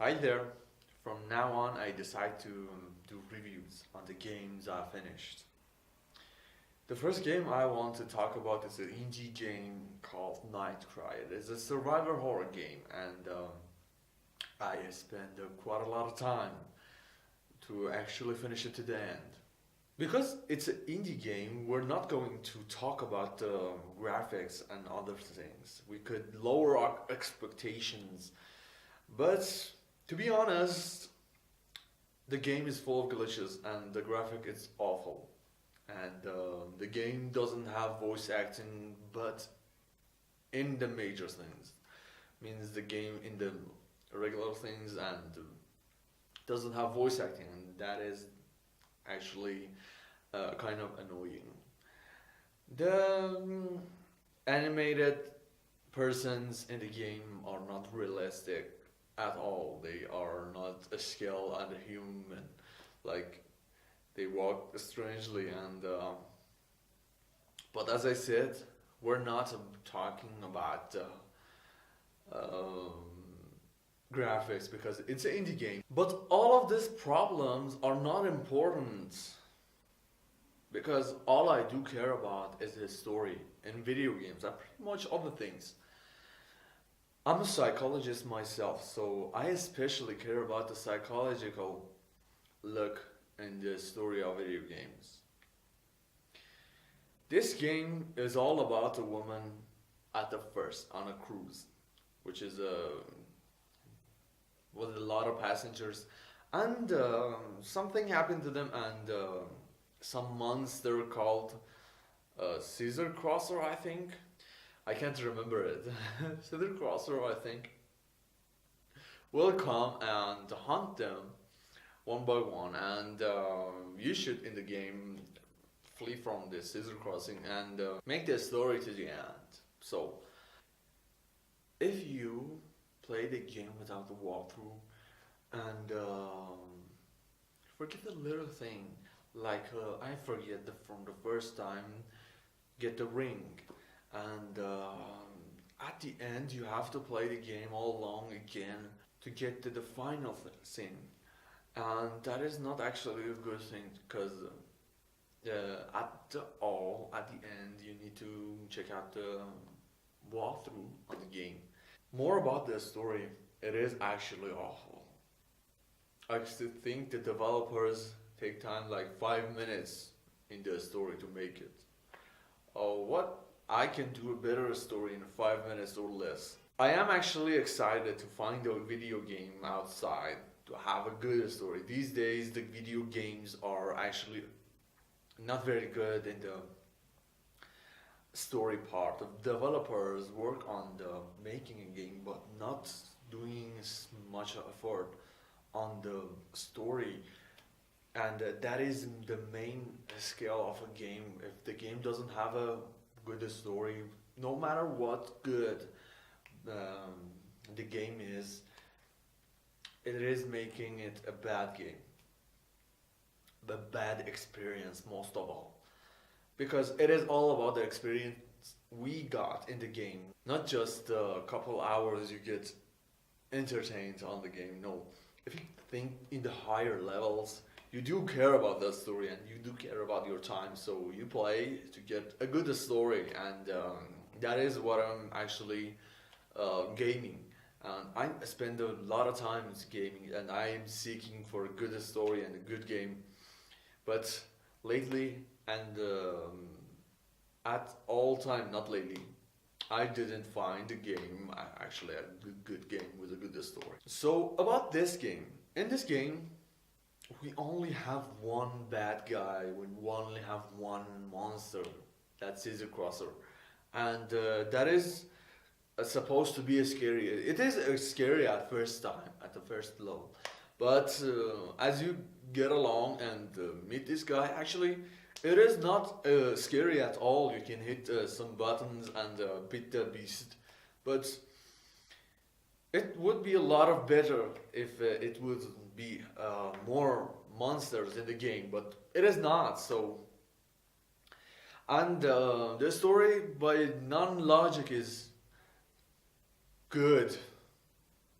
Hi there. From now on, I decide to do reviews on the games I finished. The first game I want to talk about is an indie game called Nightcry. It is a survivor horror game, and I spent quite a lot of time to actually finish it to the end. Because it's an indie game, we're not going to talk about the graphics and other things. We could lower our expectations, but to be honest, the game is full of glitches and the graphic is awful. And the game doesn't have voice acting, but in the major things. Means the game in the regular things and doesn't have voice acting, and that is actually kind of annoying. The animated persons in the game are not realistic at all. They are not a scale and a human. Like they walk strangely, and but as I said, we're not talking about graphics because it's an indie game. But all of these problems are not important because all I do care about is the story in video games and pretty much other things. I'm a psychologist myself, so I especially care about the psychological look in the story of video games. This game is all about a woman at the first on a cruise, which is with a lot of passengers, and something happened to them, and some monster called Caesar Crosser, I think. I can't remember it. Caesar Crosser, I think, will come and hunt them one by one, and you should in the game flee from this Caesar crossing and make the story to the end. So, if you play the game without the walkthrough and forget the little thing, like I forget from the first time, get the ring, and at the end you have to play the game all along again to get to the final thing, and that is not actually a good thing because at the end you need to check out the walkthrough on the game. More about the story, it is actually awful. I still think the developers take time like 5 minutes in the story to make it. Oh, what I can do a better story in 5 minutes or less. I am actually excited to find a video game outside to have a good story. These days, the video games are actually not very good in the story part. The developers work on the making a game, but not doing much effort on the story, and that is the main skill of a game. If the game doesn't have a good story, no matter what good the game is, it is making it a bad game, the bad experience most of all, because it is all about the experience we got in the game, not just a couple hours you get entertained on the game. No, if you think in the higher levels, you do care about the story and you do care about your time, so you play to get a good story, and that is what I'm actually gaming. And I spend a lot of time gaming, and I'm seeking for a good story and a good game. But lately, and at all time, not lately, I didn't find a game, actually a good game with a good story. So about this game, in this game, we only have one bad guy, we only have one monster, that's Caesar Crosser. And that is supposed to be a scary, it is scary at first time, at the first level. But as you get along and meet this guy, actually, it is not scary at all. You can hit some buttons and beat the beast. But it would be a lot of better if it would be more monsters in the game, but it is not. So, and the story by non-logic is good.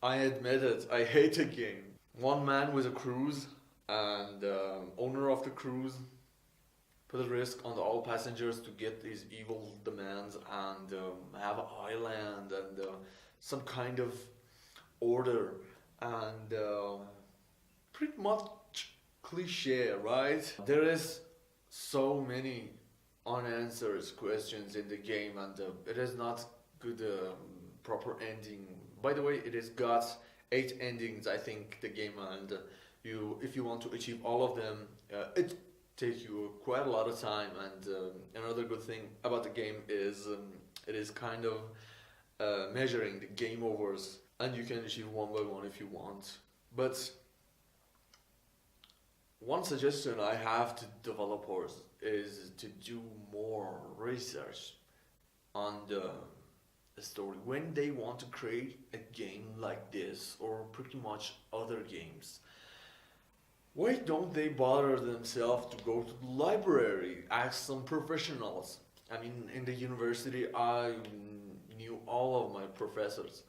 I admit it, I hate the game. One man with a cruise, and owner of the cruise put a risk on all passengers to get these evil demands and have an island and some kind of order and pretty much cliche, right? There is so many unanswered questions in the game, and it is not good proper ending. By the way, it has got 8 endings, I think, the game, and you if you want to achieve all of them, it takes you quite a lot of time. And another good thing about the game is it is kind of measuring the game overs, and you can achieve one by one if you want. But one suggestion I have to developers is to do more research on the story when they want to create a game like this or pretty much other games. Why don't they bother themselves to go to the library, ask some professionals? I mean, in the university, I knew all of my professors,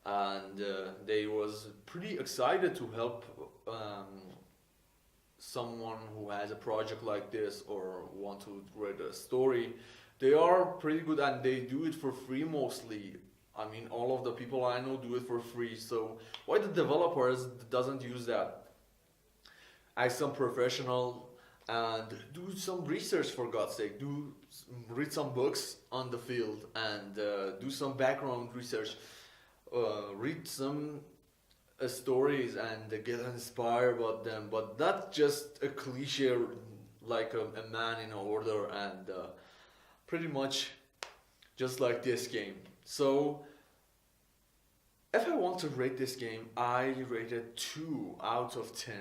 and they was pretty excited to help someone who has a project like this or want to write a story. They are pretty good, and they do it for free mostly. I mean, all of the people I know do it for free. So why the developers doesn't use that? Ask some professional and do some research, for God's sake. Read some books on the field and do some background research. Read some stories and get inspired about them, but not just a cliche like a man in order and pretty much just like this game. So if I want to rate this game, I rate it 2 out of 10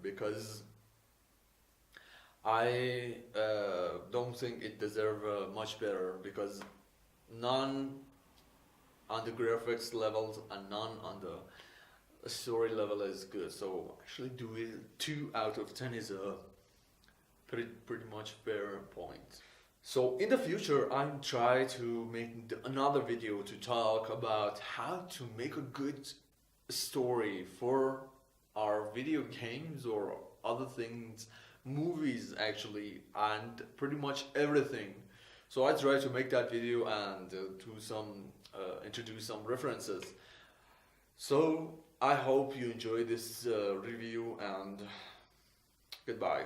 because I don't think it deserves much better, because none on the graphics levels and none on the story level is good. So actually do it 2 out of 10 is a pretty much fair point. So in the future, I'm trying to make another video to talk about how to make a good story for our video games or other things, movies actually, and pretty much everything. So I try to make that video and introduce some references. So I hope you enjoy this review, and goodbye.